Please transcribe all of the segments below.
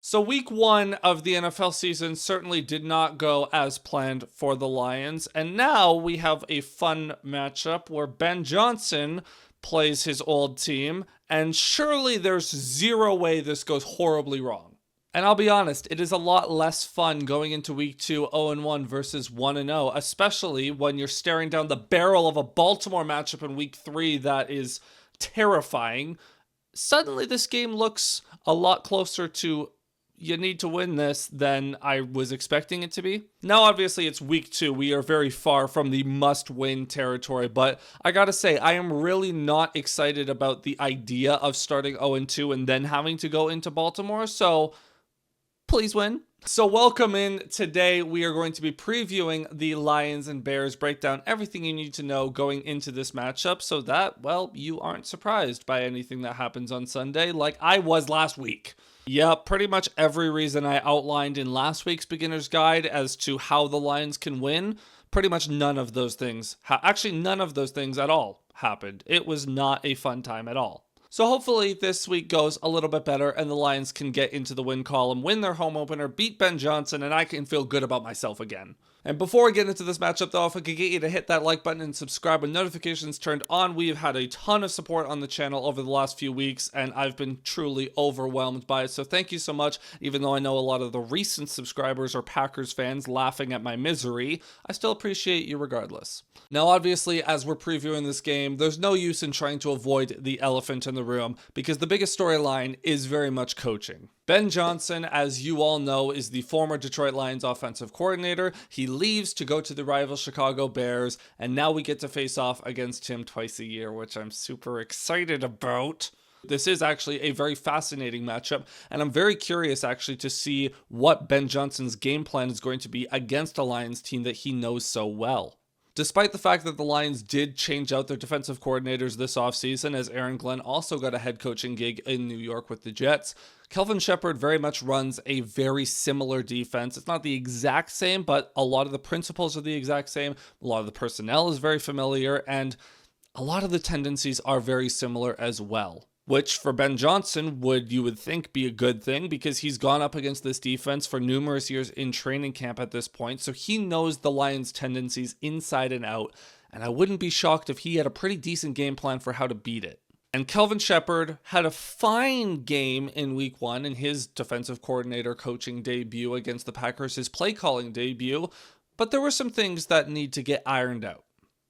So week one of the NFL season certainly did not go as planned for the Lions. And now we have a fun matchup where Ben Johnson plays his old team. And surely there's zero way this goes horribly wrong. And I'll be honest, it is a lot less fun going into week 2 0-1 versus 1-0, especially when you're staring down the barrel of a Baltimore matchup in week 3 that is terrifying. Suddenly this game looks a lot closer to you need to win this than I was expecting it to be. Now, obviously, it's week 2. We are very far from the must-win territory, but I gotta say, I am really not excited about the idea of starting 0-2 and then having to go into Baltimore, so please win. So welcome in. Today, we are going to be previewing the Lions and Bears, break down everything you need to know going into this matchup so that, well, you aren't surprised by anything that happens on Sunday like I was last week. Yeah, pretty much every reason I outlined in last week's beginner's guide as to how the Lions can win, pretty much none of those things, actually none of those things at all happened. It was not a fun time at all. So hopefully this week goes a little bit better and the Lions can get into the win column, win their home opener, beat Ben Johnson, and I can feel good about myself again. And before we get into this matchup though, if I could get you to hit that like button and subscribe with notifications turned on, we've had a ton of support on the channel over the last few weeks and I've been truly overwhelmed by it. So thank you so much. Even though I know a lot of the recent subscribers are Packers fans laughing at my misery, I still appreciate you regardless. Now obviously, as we're previewing this game, there's no use in trying to avoid the elephant in the room because the biggest storyline is very much coaching. Ben Johnson, as you all know, is the former Detroit Lions offensive coordinator. He leaves to go to the rival Chicago Bears, and now we get to face off against him twice a year, which I'm super excited about. This is actually a very fascinating matchup, and I'm very curious actually to see what Ben Johnson's game plan is going to be against a Lions team that he knows so well. Despite the fact that the Lions did change out their defensive coordinators this offseason, as Aaron Glenn also got a head coaching gig in New York with the Jets, Kelvin Sheppard very much runs a very similar defense. It's not the exact same, but a lot of the principles are the exact same. A lot of the personnel is very familiar, and a lot of the tendencies are very similar as well. Which for Ben Johnson you would think be a good thing because he's gone up against this defense for numerous years in training camp at this point. So he knows the Lions' tendencies inside and out. And I wouldn't be shocked if he had a pretty decent game plan for how to beat it. And Kelvin Sheppard had a fine game in week 1 in his defensive coordinator coaching debut against the Packers, his play calling debut. But there were some things that need to get ironed out.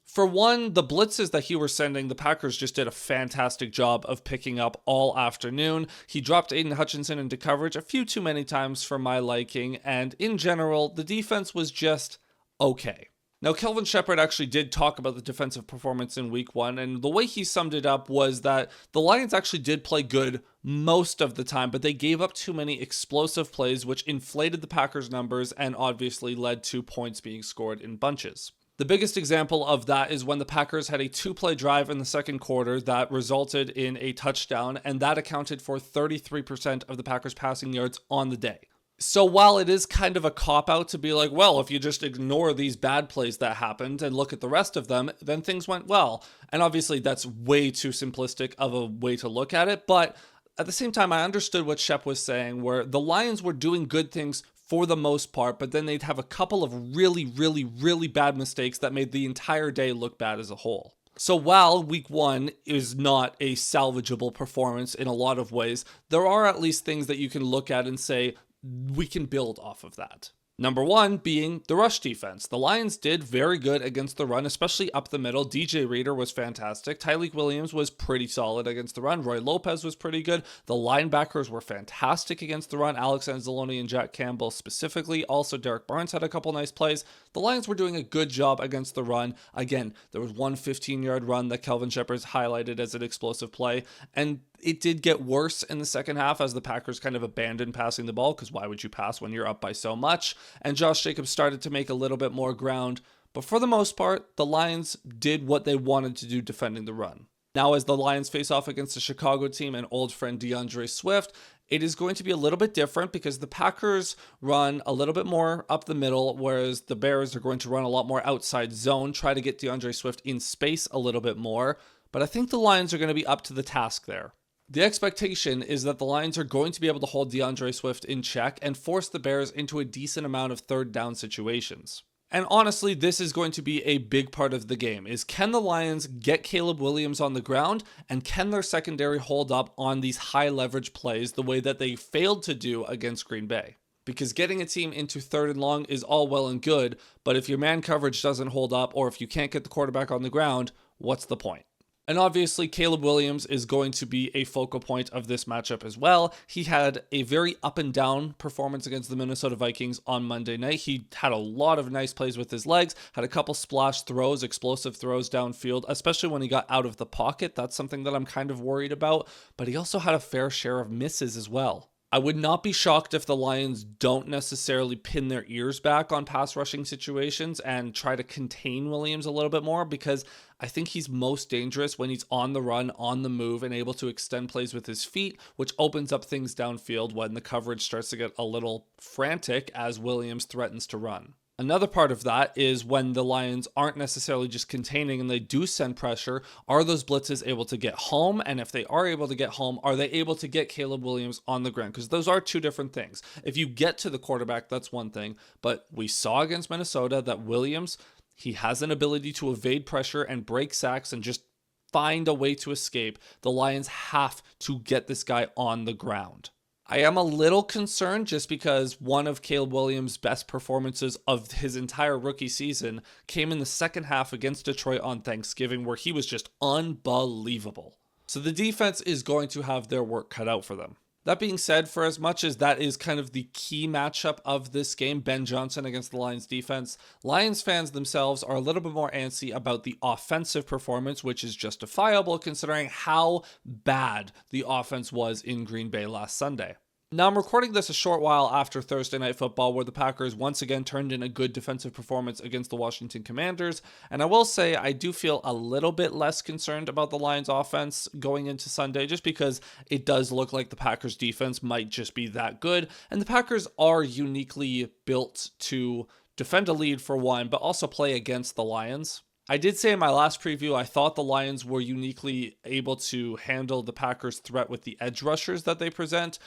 For one, the blitzes that he was sending, the Packers just did a fantastic job of picking up all afternoon. He dropped Aiden Hutchinson into coverage a few too many times for my liking, and in general, the defense was just okay. Now, Kelvin Sheppard actually did talk about the defensive performance in week 1, and the way he summed it up was that the Lions actually did play good most of the time, but they gave up too many explosive plays, which inflated the Packers' numbers and obviously led to points being scored in bunches. The biggest example of that is when the Packers had a 2-play drive in the second quarter that resulted in a touchdown, and that accounted for 33% of the Packers' passing yards on the day. So while it is kind of a cop-out to be like, well, if you just ignore these bad plays that happened and look at the rest of them, then things went well. And obviously that's way too simplistic of a way to look at it, but at the same time, I understood what Shep was saying, where the Lions were doing good things for the most part, but then they'd have a couple of really bad mistakes that made the entire day look bad as a whole. So while week 1 is not a salvageable performance in a lot of ways, there are at least things that you can look at and say, we can build off of that. Number 1 being the rush defense. The Lions did very good against the run, especially up the middle. DJ Reader was fantastic. Tyleik Williams was pretty solid against the run. Roy Lopez was pretty good. The linebackers were fantastic against the run. Alex Anzalone and Jack Campbell specifically. Also, Derek Barnes had a couple nice plays. The Lions were doing a good job against the run. Again, there was one 15-yard run that Kelvin Sheppard highlighted as an explosive play, and it did get worse in the second half as the Packers kind of abandoned passing the ball, because why would you pass when you're up by so much? And Josh Jacobs started to make a little bit more ground. But for the most part, the Lions did what they wanted to do defending the run. Now, as the Lions face off against the Chicago team and old friend DeAndre Swift, it is going to be a little bit different because the Packers run a little bit more up the middle, whereas the Bears are going to run a lot more outside zone, try to get DeAndre Swift in space a little bit more. But I think the Lions are going to be up to the task there. The expectation is that the Lions are going to be able to hold DeAndre Swift in check and force the Bears into a decent amount of third down situations. And honestly, this is going to be a big part of the game, is can the Lions get Caleb Williams on the ground, and can their secondary hold up on these high leverage plays the way that they failed to do against Green Bay? Because getting a team into third and long is all well and good, but if your man coverage doesn't hold up, or if you can't get the quarterback on the ground, what's the point? And obviously, Caleb Williams is going to be a focal point of this matchup as well. He had a very up and down performance against the Minnesota Vikings on Monday night. He had a lot of nice plays with his legs, had a couple splash throws, explosive throws downfield, especially when he got out of the pocket. That's something that I'm kind of worried about. But he also had a fair share of misses as well. I would not be shocked if the Lions don't necessarily pin their ears back on pass rushing situations and try to contain Williams a little bit more, because I think he's most dangerous when he's on the run, on the move, and able to extend plays with his feet, which opens up things downfield when the coverage starts to get a little frantic as Williams threatens to run. Another part of that is when the Lions aren't necessarily just containing and they do send pressure, are those blitzes able to get home? And if they are able to get home, are they able to get Caleb Williams on the ground? Because those are two different things. If you get to the quarterback, that's one thing. But we saw against Minnesota that Williams, he has an ability to evade pressure and break sacks and just find a way to escape. The Lions have to get this guy on the ground. I am a little concerned just because one of Caleb Williams' best performances of his entire rookie season came in the second half against Detroit on Thanksgiving, where he was just unbelievable. So the defense is going to have their work cut out for them. That being said, for as much as that is kind of the key matchup of this game, Ben Johnson against the Lions defense, Lions fans themselves are a little bit more antsy about the offensive performance, which is justifiable considering how bad the offense was in Green Bay last Sunday. Now, I'm recording this a short while after Thursday Night Football, where the Packers once again turned in a good defensive performance against the Washington Commanders, and I will say I do feel a little bit less concerned about the Lions offense going into Sunday, just because it does look like the Packers defense might just be that good, and the Packers are uniquely built to defend a lead for one, but also play against the Lions. I did say in my last preview, I thought the Lions were uniquely able to handle the Packers' threat with the edge rushers that they present.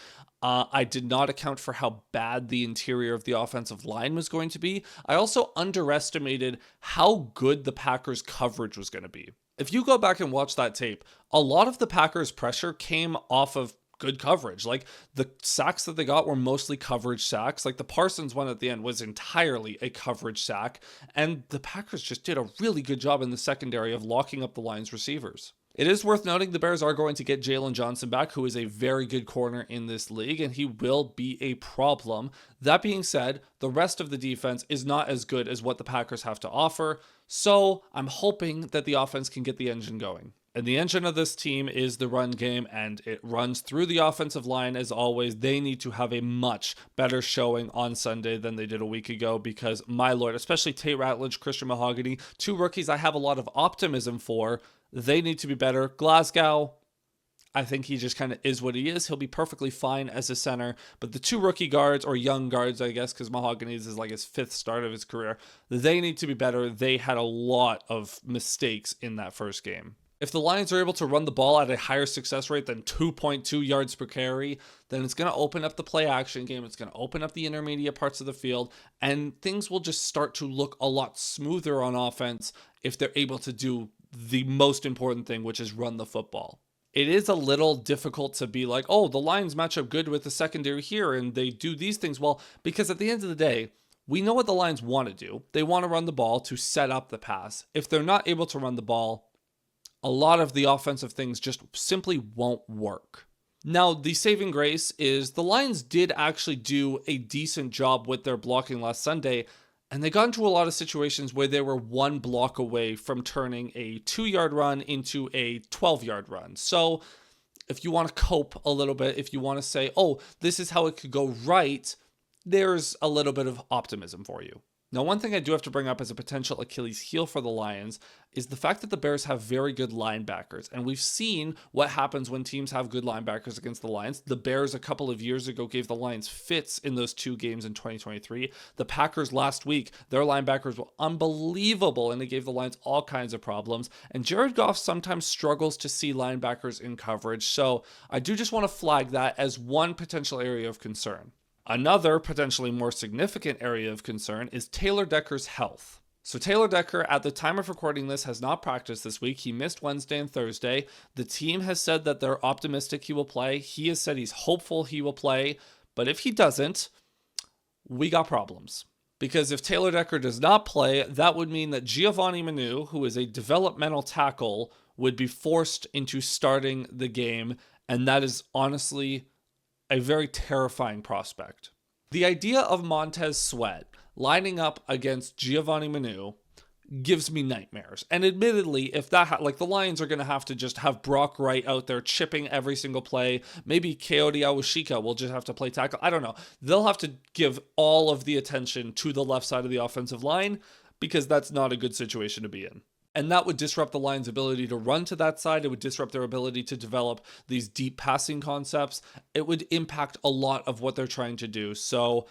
I did not account for how bad the interior of the offensive line was going to be. I also underestimated how good the Packers' coverage was going to be. If you go back and watch that tape, a lot of the Packers' pressure came off of good coverage. Like, the sacks that they got were mostly coverage sacks. Like, the Parsons one at the end was entirely a coverage sack. And the Packers just did a really good job in the secondary of locking up the Lions receivers. It is worth noting the Bears are going to get Jalen Johnson back, who is a very good corner in this league, and he will be a problem. That being said, the rest of the defense is not as good as what the Packers have to offer, so I'm hoping that the offense can get the engine going. And the engine of this team is the run game, and it runs through the offensive line as always. They need to have a much better showing on Sunday than they did a week ago because, my lord, especially Tate Ratledge, Christian Mahogany, two rookies I have a lot of optimism for. They need to be better. Glasgow, I think he just kind of is what he is. He'll be perfectly fine as a center. But the two rookie guards, or young guards, I guess, because Mahogany's is like his fifth start of his career, they need to be better. They had a lot of mistakes in that first game. If the Lions are able to run the ball at a higher success rate than 2.2 yards per carry, then it's going to open up the play action game. It's going to open up the intermediate parts of the field, and things will just start to look a lot smoother on offense if they're able to do the most important thing, which is run the football. It is a little difficult to be like, oh, the Lions match up good with the secondary here and they do these things well, because at the end of the day, we know what the Lions want to do. They want to run the ball to set up the pass. If they're not able to run the ball, a lot of the offensive things just simply won't work. Now, the saving grace is the Lions did actually do a decent job with their blocking last Sunday, and they got into a lot of situations where they were one block away from turning a 2-yard run into a 12-yard run. So if you want to cope a little bit, if you want to say, oh, this is how it could go right, there's a little bit of optimism for you. Now, one thing I do have to bring up as a potential Achilles heel for the Lions is the fact that the Bears have very good linebackers. And we've seen what happens when teams have good linebackers against the Lions. The Bears a couple of years ago gave the Lions fits in those 2 games in 2023. The Packers last week, their linebackers were unbelievable and it gave the Lions all kinds of problems. And Jared Goff sometimes struggles to see linebackers in coverage. So I do just want to flag that as one potential area of concern. Another potentially more significant area of concern is Taylor Decker's health. So Taylor Decker, at the time of recording this, has not practiced this week. He missed Wednesday and Thursday. The team has said that they're optimistic he will play. He has said he's hopeful he will play. But if he doesn't, we got problems. Because if Taylor Decker does not play, that would mean that Giovanni Manu, who is a developmental tackle, would be forced into starting the game. And that is honestly a very terrifying prospect. The idea of Montez Sweat lining up against Giovanni Manu gives me nightmares. And admittedly, if that the Lions are going to have to just have Brock Wright out there chipping every single play, maybe Coyote Awashika will just have to play tackle. I don't know. They'll have to give all of the attention to the left side of the offensive line because that's not a good situation to be in. And that would disrupt the Lions' ability to run to that side. It would disrupt their ability to develop these deep passing concepts. It would impact a lot of what they're trying to do. So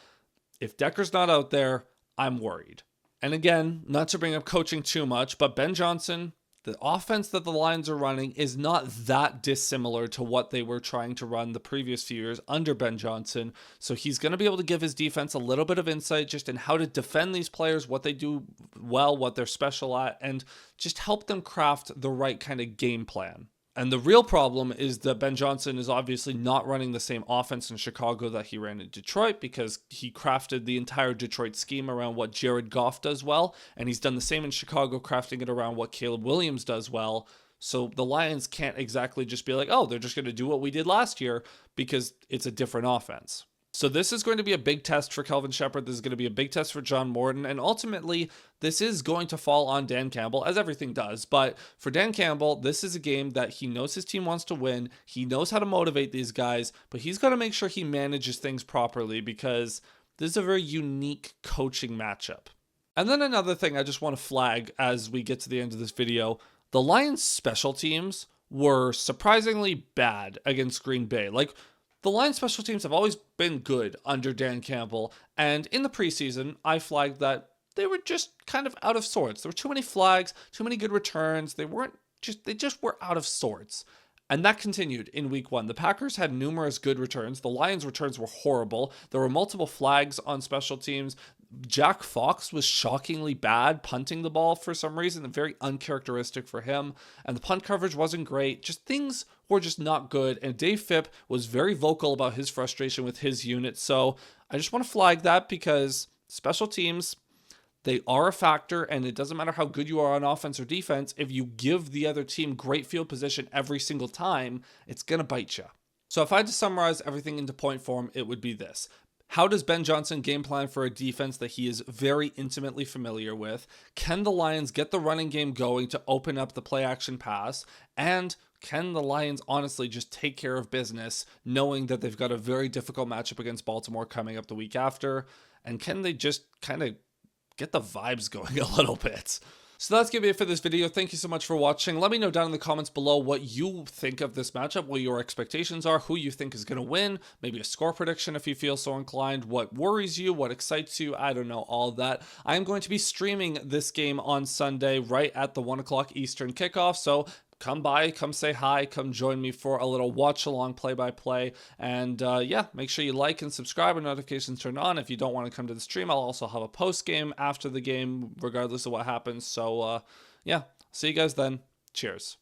if Decker's not out there, I'm worried. And again, not to bring up coaching too much, but Ben Johnson, the offense that the Lions are running is not that dissimilar to what they were trying to run the previous few years under Ben Johnson. So he's going to be able to give his defense a little bit of insight just in how to defend these players, what they do well, what they're special at, and just help them craft the right kind of game plan. And the real problem is that Ben Johnson is obviously not running the same offense in Chicago that he ran in Detroit because he crafted the entire Detroit scheme around what Jared Goff does well. And he's done the same in Chicago, crafting it around what Caleb Williams does well. So the Lions can't exactly just be like, oh, they're just going to do what we did last year because it's a different offense. So this is going to be a big test for Kelvin Sheppard. This is going to be a big test for John Morton. And ultimately, this is going to fall on Dan Campbell, as everything does. But for Dan Campbell, this is a game that he knows his team wants to win. He knows how to motivate these guys, but he's got to make sure he manages things properly because this is a very unique coaching matchup. And then another thing I just want to flag as we get to the end of this video, the Lions special teams were surprisingly bad against Green Bay. The Lions special teams have always been good under Dan Campbell, and in the preseason, I flagged that they were just kind of out of sorts. There were too many flags, too many good returns. They just were out of sorts. And that continued in week 1. The Packers had numerous good returns. The Lions' returns were horrible. There were multiple flags on special teams. Jack Fox was shockingly bad punting the ball for some reason, very uncharacteristic for him. And the punt coverage wasn't great. Just things were just not good. And Dave Phipp was very vocal about his frustration with his unit. So I just want to flag that because special teams, they are a factor, and it doesn't matter how good you are on offense or defense. If you give the other team great field position every single time, it's going to bite you. So if I had to summarize everything into point form, it would be this. How does Ben Johnson game plan for a defense that he is very intimately familiar with? Can the Lions get the running game going to open up the play action pass? And can the Lions honestly just take care of business knowing that they've got a very difficult matchup against Baltimore coming up the week after? And can they just kind of get the vibes going a little bit? So that's going to be it for this video. Thank you so much for watching. Let me know down in the comments below what you think of this matchup, what your expectations are, who you think is going to win, maybe a score prediction if you feel so inclined, what worries you, what excites you, I don't know, all of that. I'm going to be streaming this game on Sunday right at the 1 o'clock Eastern kickoff, so come by, come say hi, come join me for a little watch-along play-by-play, and yeah, make sure you like and subscribe and notifications turned on. If you don't want to come to the stream, I'll also have a post-game after the game, regardless of what happens, so yeah, see you guys then. Cheers.